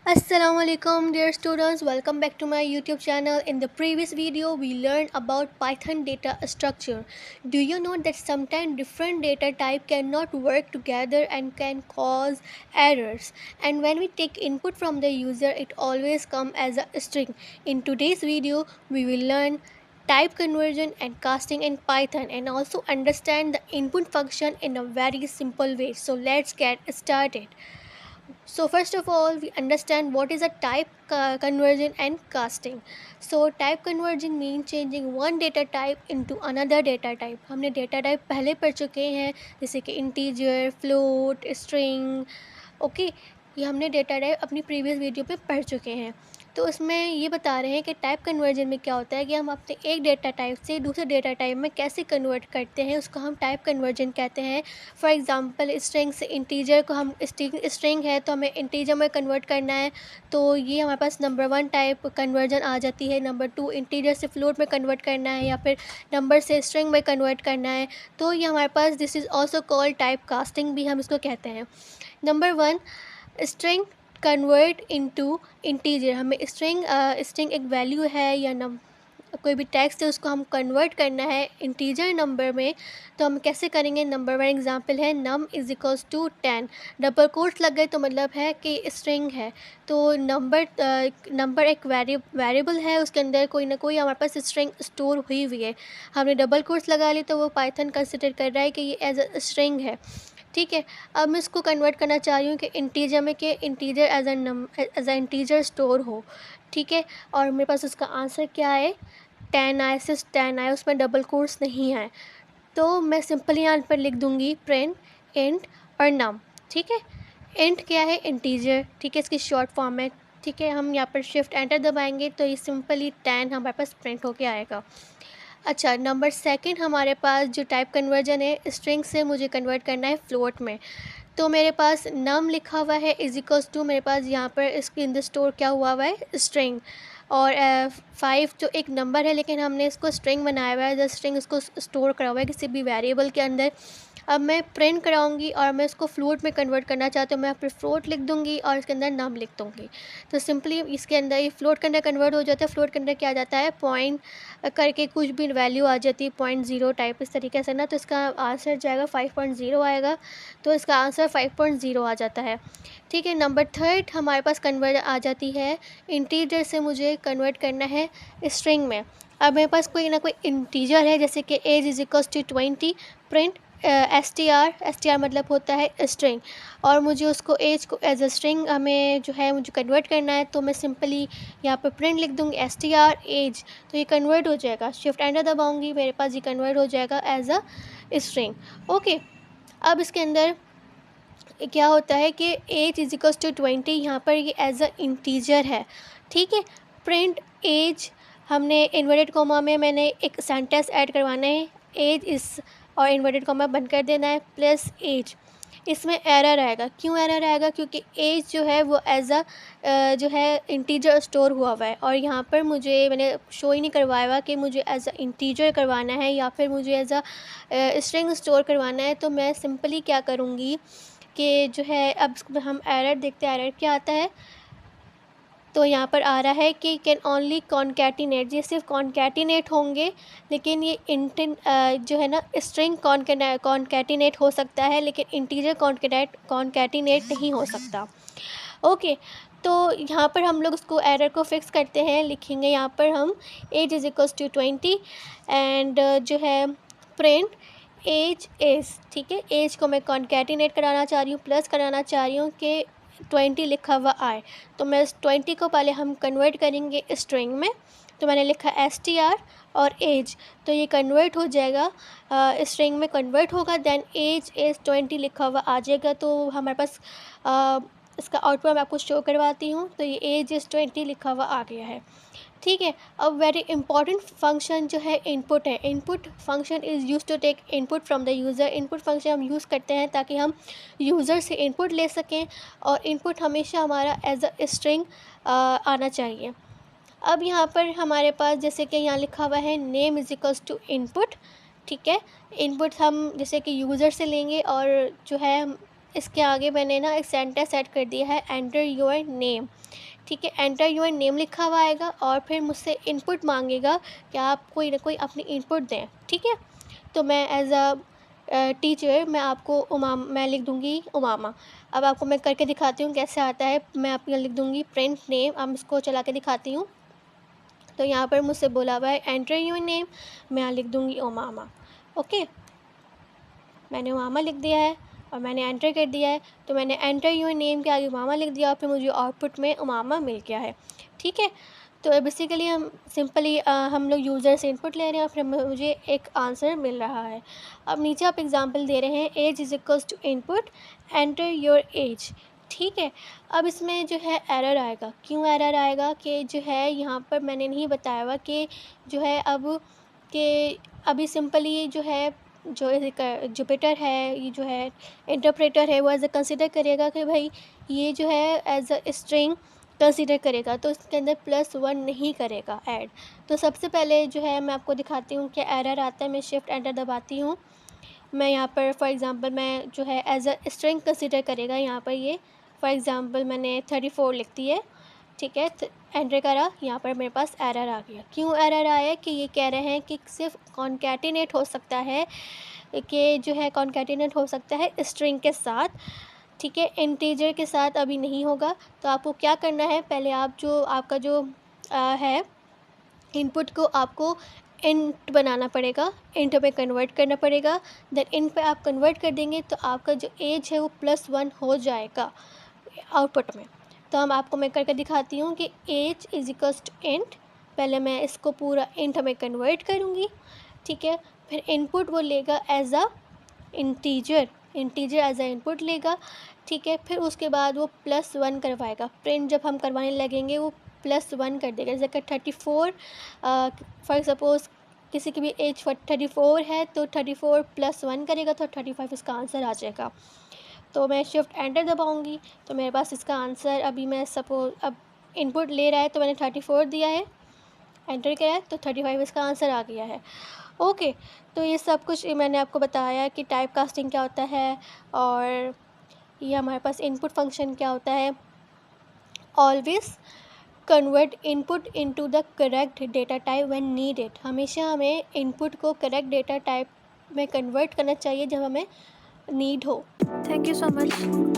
Assalamualaikum dear students, welcome back to my YouTube channel. In the previous video we learned about Python data structure. Do you know that sometimes different data type cannot work together and can cause errors, and when we take input from the user it always comes as a string. In today's video we will learn type conversion and casting in Python and also understand the input function in a very simple way. So let's get started. So first of all, we understand what is a type conversion and casting. So type conversion means changing one data type into another data type. हमने data type पहले पढ़ चुके हैं, जैसे कि integer, float, string. Okay, ये हमने data type अपनी प्रीवियस वीडियो पे पढ़ चुके हैं. तो उसमें ये बता रहे हैं कि टाइप कन्वर्जन में क्या होता है कि हम अपने एक डेटा टाइप से दूसरे डेटा टाइप में कैसे कन्वर्ट करते हैं, उसको हम टाइप कन्वर्जन कहते हैं. फॉर एग्जांपल स्ट्रिंग से इंटीजर को हम स्ट्रिंग है तो हमें इंटीजर में कन्वर्ट करना है, तो ये हमारे पास नंबर 1 टाइप कन्वर्जन आ जाती है. नंबर 2 इंटीजर से फ्लोट में कन्वर्ट करना है या फिर नंबर से स्ट्रिंग में कन्वर्ट करना है, तो ये हमारे पास this is also called type casting भी हम इसको कहते हैं. Number 1, string convert into integer. हमें स्ट्रिंग एक वैल्यू है या कोई भी टेक्स्ट है, उसको हम कन्वर्ट करना है इंटीजर नंबर में. तो हम कैसे करेंगे? नंबर 1 एग्जांपल है num is equals to 10. Double quotes लग गए तो मतलब है कि स्ट्रिंग है, तो नंबर एक वेरिएबल है, उसके अंदर कोई ना कोई हमारे पास स्ट्रिंग स्टोर हुई हुई है. हमने डबल कोट्स लगा ली तो वो पाइथन कंसिडर कर रहा है कि ये एज अ स्ट्रिंग है. ठीक है, अब मैं इसको कन्वर्ट करना चाह रही हूँ कि इंटीजर में, कि integer as a integer store हो. ठीक है, और मेरे पास उसका आंसर क्या है? 10 आए, सिर्फ 10 आए, उसमें डबल कोट्स नहीं आए. तो मैं सिंपली यहाँ पर लिख दूँगी प्रिंट इंट और नम. ठीक है, इंट क्या है? इंटीजर. ठीक है, इसकी शॉर्ट फॉर्म है. ठीक है, हम यहाँ पर शिफ्ट एंटर दबाएंगे तो ये सिंपली 10 हमारे पास प्रिंट होके आएगा. अच्छा, नंबर सेकंड हमारे पास जो टाइप कन्वर्जन है, स्ट्रिंग से मुझे कन्वर्ट करना है फ्लोट में. तो मेरे पास नम लिखा हुआ है इज इक्वल्स टू, मेरे पास यहाँ पर इसके अंदर स्टोर क्या हुआ हुआ है? स्ट्रिंग. और 5 जो एक नंबर है, लेकिन हमने इसको स्ट्रिंग बनाया हुआ है, द स्ट्रिंग इसको स्टोर करा हुआ है किसी भी वेरिएबल के अंदर. अब मैं प्रिंट कराऊंगी और मैं इसको फ्लोट में कन्वर्ट करना चाहती हूँ, मैं यहाँ पर फ्लोट लिख दूँगी और इसके अंदर नाम लिख दूँगी. तो सिंपली इसके अंदर ये फ्लोट के अंदर कन्वर्ट हो जाता है. फ्लोट के अंदर क्या आ जाता है? पॉइंट करके कुछ भी वैल्यू आ जाती है, 0.0 टाइप इस तरीके से ना. तो इसका आंसर जाएगा 5.0 आएगा, तो इसका आंसर 5.0 आ जाता है. ठीक है, नंबर थर्ड हमारे पास कन्वर्ट आ जाती है इंटीजर से मुझे कन्वर्ट करना है स्ट्रिंग में. अब मेरे पास कोई ना कोई इंटीजर है, जैसे कि age is equals to 20. Print S T R मतलब होता है स्ट्रिंग, और मुझे उसको एज को एज अ स्ट्रिंग हमें जो है मुझे कन्वर्ट करना है. तो मैं सिंपली यहाँ पर प्रिंट लिख दूँगी एस टी आर एज, तो ये कन्वर्ट हो जाएगा. शिफ्ट एंटर दबाऊँगी, मेरे पास ये कन्वर्ट हो जाएगा एज अ स्ट्रिंग. ओके, अब इसके अंदर क्या होता है कि एज इज इक्वल्स टू 20, यहाँ पर ये एज अ इंटीजर है. ठीक है, प्रिंट एज, हमने इन्वर्टेड कॉमा में मैंने एक सेंटेंस ऐड करवाना है, एज इस, और इन्वर्टेड कॉमा बंद कर देना है, प्लस एज. इसमें एरर आएगा. क्यों एरर आएगा? क्योंकि एज जो है वो एज अ जो है इंटीजर स्टोर हुआ हुआ है, और यहाँ पर मैंने शो ही नहीं करवाया हुआ कि मुझे एज अ इंटीजर करवाना है या फिर मुझे एज अ स्ट्रिंग स्टोर करवाना है. तो मैं सिंपली क्या करूँगी कि जो है, अब हम एरर देखते हैं, एरर क्या आता है. तो यहाँ पर आ रहा है कि कैन ओनली कॉन्कैटिनेट, ये सिर्फ कॉन्कैटिनेट होंगे, लेकिन ये जो है ना स्ट्रिंग कॉन्कैटिनेट हो सकता है, लेकिन इंटीजर कॉन्कैटिनेट नहीं हो सकता. ओके, तो यहाँ पर हम लोग उसको एरर को फिक्स करते हैं. लिखेंगे यहाँ पर हम age is equals to 20 and जो है प्रिंट एज इज़. ठीक है, एज को मैं कॉन्कैटिनेट कराना चाह रही हूँ, प्लस कराना चाह रही हूँ कि 20 लिखा हुआ आए. तो मैं इस 20 को पहले हम कन्वर्ट करेंगे स्ट्रिंग में. तो मैंने लिखा एस टी आर और एज, तो ये कन्वर्ट हो जाएगा, स्ट्रिंग में कन्वर्ट होगा, देन एज इज़ 20 लिखा हुआ आ जाएगा. तो हमारे पास इसका आउटपुट मैं आपको शो करवाती हूँ. तो ये एज इज़ 20 लिखा हुआ आ गया है. ठीक है, अब वेरी इंपॉर्टेंट फंक्शन जो है इनपुट है. Input function is use to take input from the user. Input function हम यूज़ करते हैं ताकि हम यूज़र से इनपुट ले सकें, और इनपुट हमेशा हमारा एज अ स्ट्रिंग आना चाहिए. अब यहाँ पर हमारे पास जैसे कि यहाँ लिखा हुआ है name is equals to input. ठीक है, इनपुट हम जैसे कि यूज़र से लेंगे, और जो है इसके आगे मैंने ना एक सेंटेंस ऐड कर दिया है, एंटर योर नेम। ठीक है, एंटर योर नेम लिखा हुआ आएगा और फिर मुझसे इनपुट मांगेगा कि आप कोई ना कोई अपनी इनपुट दें। ठीक है, तो मैं एज अ टीचर मैं आपको मैं लिख दूँगी उमामा। अब आपको मैं करके दिखाती हूँ कैसे आता है। मैं आपको लिख दूँगी प्रिंट नेम। अब इसको चला के दिखाती हूँ। तो यहाँ पर मुझसे बोला हुआ है एंटर योर नेम, मैं यहाँ लिख दूँगी उमामा। ओके, मैंने उमामा लिख दिया है और मैंने एंटर कर दिया है। तो मैंने एंटर योर नेम के आगे उमामा लिख दिया और फिर मुझे आउटपुट में उमामा मिल गया है। ठीक है, तो बेसिकली हम सिंपली हम लोग यूज़र से इनपुट ले रहे हैं और फिर मुझे एक आंसर मिल रहा है। अब नीचे आप एग्जांपल दे रहे हैं, age is equals to input, enter your age. ठीक है, अब इसमें जो है एरर आएगा। क्यों एरर आएगा कि जो है यहाँ पर मैंने नहीं बताया हुआ कि जो है अब कि अभी सिंपली जो है जो जुपिटर है, ये जो है इंटरप्रेटर है, वो एज अ कंसिडर करेगा कि भाई ये जो है एज अ स्ट्रिंग कंसीडर करेगा, तो इसके अंदर +1 नहीं करेगा ऐड। तो सबसे पहले जो है मैं आपको दिखाती हूँ कि एरर आता है। मैं शिफ्ट एंटर दबाती हूँ। मैं यहाँ पर फॉर एग्ज़ाम्पल मैं जो है एज अ स्ट्रिंग कंसीडर करेगा यहाँ पर ये। फॉर एग्ज़ाम्पल मैंने 34 लिख दी है। ठीक है, एंटर करा, यहाँ पर मेरे पास एरर आ गया। क्यों एरर आया कि ये कह रहे हैं कि सिर्फ कॉन्कैटिनेट हो सकता है, कि जो है कॉन्कैटिनेट हो सकता है स्ट्रिंग के साथ। ठीक है, इंटीजर के साथ अभी नहीं होगा। तो आपको क्या करना है, पहले आप जो आपका जो है इनपुट को आपको इंट बनाना पड़ेगा, इंट में कन्वर्ट करना पड़ेगा। देन इंट पे आप कन्वर्ट कर देंगे तो आपका जो एज है वो +1 हो जाएगा आउटपुट में। तो हम आपको मैं करके दिखाती हूँ कि age is equals to int. पहले मैं इसको पूरा इंट में कन्वर्ट करूँगी। ठीक है, फिर इनपुट वो लेगा as a integer as a input लेगा। ठीक है, फिर उसके बाद वो +1 करवाएगा। प्रिंट जब हम करवाने लगेंगे वो +1 कर देगा। जैसे कि 34 फॉर सपोज़ किसी की भी एज 34 है तो 34 +1 करेगा तो 35 इसका आंसर आ जाएगा। तो मैं शिफ्ट एंटर दबाऊँगी तो मेरे पास इसका आंसर अभी मैं सपोज़ अब इनपुट ले रहा है तो मैंने 34 दिया है, एंटर किया है तो 35 इसका आंसर आ गया है। ओके, तो ये सब कुछ मैंने आपको बताया कि टाइप कास्टिंग क्या होता है और ये हमारे पास इनपुट फंक्शन क्या होता है। Always convert input into the correct data type when needed. हमेशा हमें इनपुट को करेक्ट डेटा टाइप में कन्वर्ट करना चाहिए जब हमें नीड हो। Thank you so much.